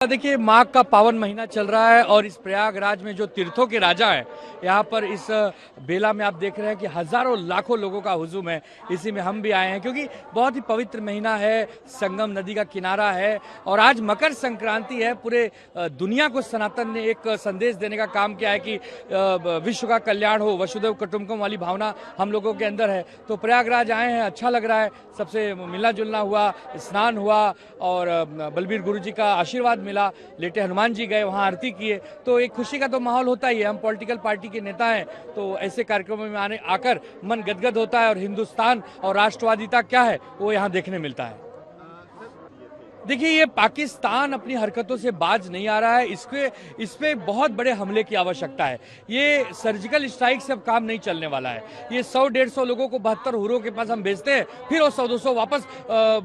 देखिए, माघ का पावन महीना चल रहा है और इस प्रयागराज में जो तीर्थों के राजा हैं, यहाँ पर इस बेला में आप देख रहे हैं कि हजारों लाखों लोगों का हुजूम है। इसी में हम भी आए हैं क्योंकि बहुत ही पवित्र महीना है, संगम नदी का किनारा है और आज मकर संक्रांति है। पूरे दुनिया को सनातन ने एक संदेश देने का काम किया है कि विश्व का कल्याण हो, वसुधैव कुटुंबकम वाली भावना हम लोगों के अंदर है। तो प्रयागराज आए हैं, अच्छा लग रहा है, सबसे मिलना जुलना हुआ, स्नान हुआ और बलबीर गुरु जी का आशीर्वाद मिला। लेटे हनुमान जी गए, वहां आरती किए, तो एक खुशी का तो माहौल होता ही है। हम पॉलिटिकल पार्टी के नेता हैं, तो ऐसे कार्यक्रमों में आकर मन गदगद होता है और हिंदुस्तान और राष्ट्रवादिता क्या है वो यहाँ देखने मिलता है। देखिए, ये पाकिस्तान अपनी हरकतों से बाज नहीं आ रहा है। इस पे बहुत बड़े हमले की आवश्यकता है। ये सर्जिकल स्ट्राइक से अब काम नहीं चलने वाला है। ये 100-150 लोगों को 72 हुरों के पास हम भेजते हैं, फिर वो 100-200 वापस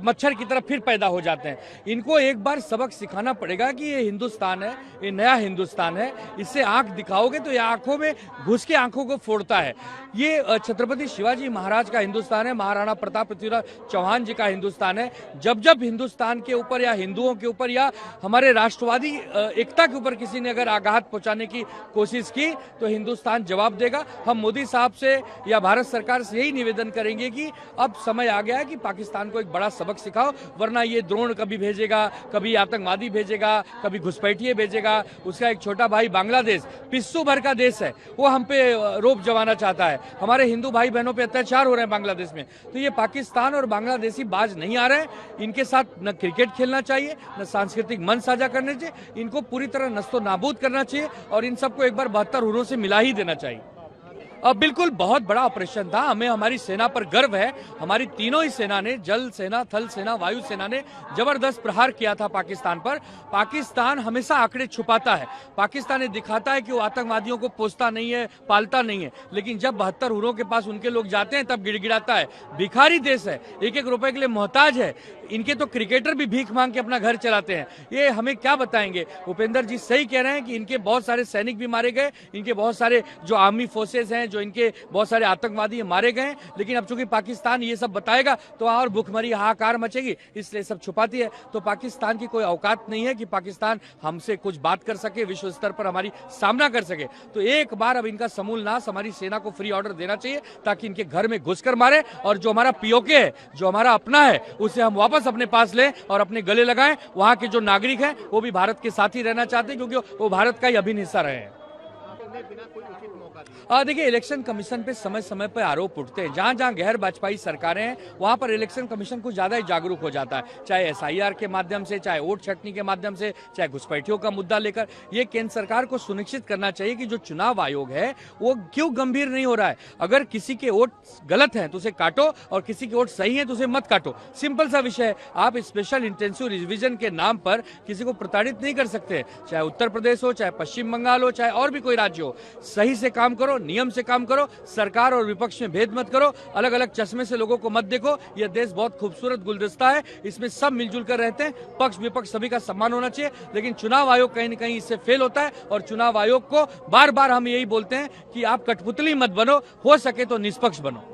मच्छर की तरफ फिर पैदा हो जाते हैं। इनको एक बार सबक सिखाना पड़ेगा कि ये हिंदुस्तान है, ये नया हिंदुस्तान है। इससे आंख दिखाओगे तो ये आंखों में घुस के आंखों को फोड़ता है। ये छत्रपति शिवाजी महाराज का हिंदुस्तान है, महाराणा प्रताप पृथ्वीराज चौहान जी का हिंदुस्तान है। जब जब हिंदुस्तान के ऊपर या हिंदुओं के ऊपर या हमारे राष्ट्रवादी एकता के ऊपर किसी ने अगर आघात पहुंचाने की कोशिश की तो हिंदुस्तान जवाब देगा। हम मोदी साहब से या भारत सरकार से यही निवेदन करेंगे कि अब समय आ गया है कि पाकिस्तान को एक बड़ा सबक सिखाओ, वरना ये द्रोण कभी भेजेगा, कभी आतंकवादी भेजेगा, कभी घुसपैठिए भेजेगा। उसका एक छोटा भाई बांग्लादेश पिस्सू भर का देश है, वो हम पे रोप जमाना चाहता है। हमारे हिंदू भाई बहनों पे अत्याचार हो रहे हैं बांग्लादेश में। तो ये पाकिस्तान और बांग्लादेशी बाज नहीं आ रहे हैं। इनके साथ न क्रिकेट खेलना चाहिए, न सांस्कृतिक मंच साझा करने चाहिए। इनको पूरी तरह नस्तो नाबूद करना चाहिए और इन सबको एक बार 72 हुरों से मिला ही देना चाहिए। बिल्कुल, बहुत बड़ा ऑपरेशन था। हमें हमारी सेना पर गर्व है। हमारी तीनों ही सेना ने, जल सेना, थल सेना, वायु सेना ने जबरदस्त प्रहार किया था पाकिस्तान पर। पाकिस्तान हमेशा आंकड़े छुपाता है। पाकिस्तान ये दिखाता है कि वो आतंकवादियों को पोसता नहीं है, पालता नहीं है, लेकिन जब 72 हुरों के पास उनके लोग जाते हैं तब गिड़गिड़ाता है। भिखारी देश है, एक एक रुपए के लिए मोहताज है। इनके तो क्रिकेटर भी भीख मांग के अपना घर चलाते हैं। ये हमें क्या बताएंगे? उपेंद्र जी सही कह रहे हैं कि इनके बहुत सारे सैनिक भी मारे गए, इनके बहुत सारे जो आर्मी फोर्सेस हैं, जो इनके बहुत सारे आतंकवादी मारे गए। लेकिन अब चूंकि पाकिस्तान ये सब बताएगा तो और भूखमरी हाहाकार मचेगी, इसलिए सब छुपाती है। तो पाकिस्तान की कोई औकात नहीं है कि पाकिस्तान हमसे कुछ बात कर सके, विश्व स्तर पर हमारी सामना कर सके। तो एक बार अब इनका समूल नाश हमारी सेना को फ्री ऑर्डर देना चाहिए ताकि इनके घर में घुसकर मारे और जो हमारा पीओके है, जो हमारा अपना है, उसे हम वापस अपने पास लें और अपने गले लगाएं। वहां के जो नागरिक हैं वो भी भारत के साथ ही रहना चाहते हैं क्योंकि वो भारत का ही अभिन्न हिस्सा रहे हैं। देखिए, इलेक्शन कमीशन पे समय समय पर आरोप उठते हैं। जहां जहां गैर भाजपाई सरकारें हैं वहां पर इलेक्शन कमीशन कुछ ज्यादा ही जागरूक हो जाता है, चाहे एसआईआर के माध्यम से, चाहे वोट छंटनी के माध्यम से, चाहे घुसपैठियों का मुद्दा लेकर। ये केंद्र सरकार को सुनिश्चित करना चाहिए कि जो चुनाव आयोग है वो क्यों गंभीर नहीं हो रहा है। अगर किसी के वोट गलत है तो उसे काटो और किसी के वोट सही है तो उसे मत काटो। सिंपल सा विषय है। आप स्पेशल इंटेंसिव रिविजन के नाम पर किसी को प्रताड़ित नहीं कर सकते, चाहे उत्तर प्रदेश हो, चाहे पश्चिम बंगाल हो, चाहे और भी कोई राज्य हो। सही से काम करो, नियम से काम करो, सरकार और विपक्ष में भेद मत करो, अलग अलग चश्मे से लोगों को मत देखो। यह देश बहुत खूबसूरत गुलदस्ता है, इसमें सब मिलजुल कर रहते हैं। पक्ष विपक्ष सभी का सम्मान होना चाहिए, लेकिन चुनाव आयोग कहीं न कहीं इससे फेल होता है। और चुनाव आयोग को बार बार हम यही बोलते हैं कि आप कठपुतली मत बनो, हो सके तो निष्पक्ष बनो।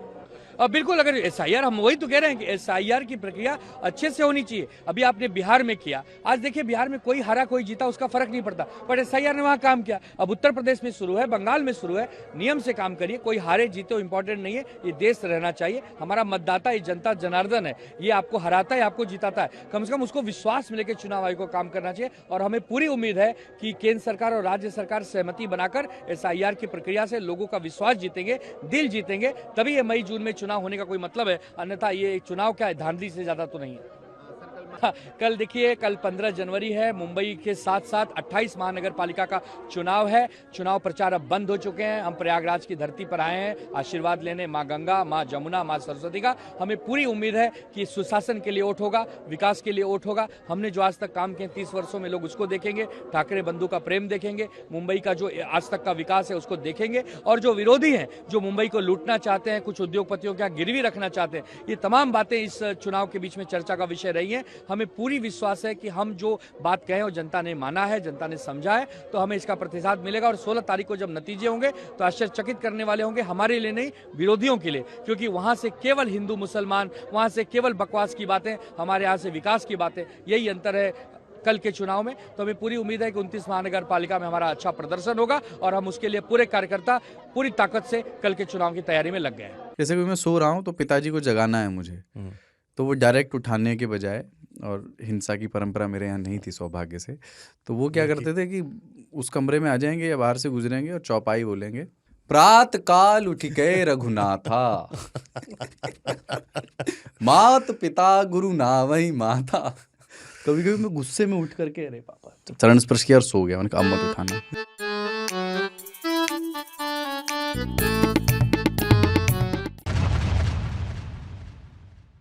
बिल्कुल, अगर एसआईआर, हम वही तो कह रहे हैं कि एसआईआर की प्रक्रिया अच्छे से होनी चाहिए। अभी आपने बिहार में किया, आज देखिए बिहार में कोई हारा कोई जीता उसका फर्क नहीं पड़ता, पर एसआईआर ने वहां काम किया। अब उत्तर प्रदेश में शुरू है, बंगाल में शुरू है। नियम से काम करिए, कोई हारे जीते इंपॉर्टेंट नहीं है। ये देश रहना चाहिए। हमारा मतदाता, ये जनता जनार्दन है, ये आपको हराता है, आपको जिताता है। कम से कम उसको विश्वास मिले कि चुनाव आयोग को काम करना चाहिए। और हमें पूरी उम्मीद है कि केंद्र सरकार और राज्य सरकार सहमति बनाकर एसआईआर की प्रक्रिया से लोगों का विश्वास जीतेंगे, दिल जीतेंगे, तभी ये मई जून में चुनाव होने का कोई मतलब है। अन्यथा ये चुनाव क्या है, धांधली से ज्यादा तो नहीं है। कल देखिए, कल 15 जनवरी है। मुंबई के साथ साथ 28 महानगर पालिका का चुनाव है। चुनाव प्रचार अब बंद हो चुके हैं। हम प्रयागराज की धरती पर आए हैं आशीर्वाद लेने, माँ गंगा, माँ जमुना, माँ सरस्वती का। हमें पूरी उम्मीद है कि सुशासन के लिए वोट होगा, विकास के लिए वोट होगा। हमने जो आज तक काम किए 30 वर्षों में, लोग उसको देखेंगे। ठाकरे बंधु का प्रेम देखेंगे, मुंबई का जो आज तक का विकास है उसको देखेंगे। और जो विरोधी हैं, जो मुंबई को लूटना चाहते हैं, कुछ उद्योगपतियों के यहाँ गिरवी रखना चाहते हैं, ये तमाम बातें इस चुनाव के बीच में चर्चा का विषय रही है। हमें पूरी विश्वास है कि हम जो बात कहें और जनता ने माना है, जनता ने समझा है, तो हमें इसका प्रतिशत मिलेगा। और 16 तारीख को जब नतीजे होंगे तो आश्चर्यचकित करने वाले होंगे, हमारे लिए नहीं, विरोधियों के लिए। क्योंकि वहां से केवल हिंदू मुसलमान, वहां से केवल बकवास की बातें, हमारे यहाँ से विकास की बातें। यही अंतर है कल के चुनाव में। तो हमें पूरी उम्मीद है कि 29 महानगर पालिका में हमारा अच्छा प्रदर्शन होगा और हम उसके लिए पूरे कार्यकर्ता पूरी ताकत से कल के चुनाव की तैयारी में लग गए हैं। जैसे कि मैं सो रहा हूँ तो पिताजी को जगाना है मुझे, तो वो डायरेक्ट उठाने के बजाय, और हिंसा की परंपरा मेरे यहाँ नहीं थी सौभाग्य से, तो वो क्या करते थे कि उस कमरे में आ जाएंगे या बाहर से गुजरेंगे और चौपाई बोलेंगे, प्रात काल उठ के रघुनाथा मात पिता गुरु नावई माता। कभी कभी मैं गुस्से में उठ करके अरे पापा, चरण स्पर्श किया और सो गया। मैंने कहा अब मत उठाना।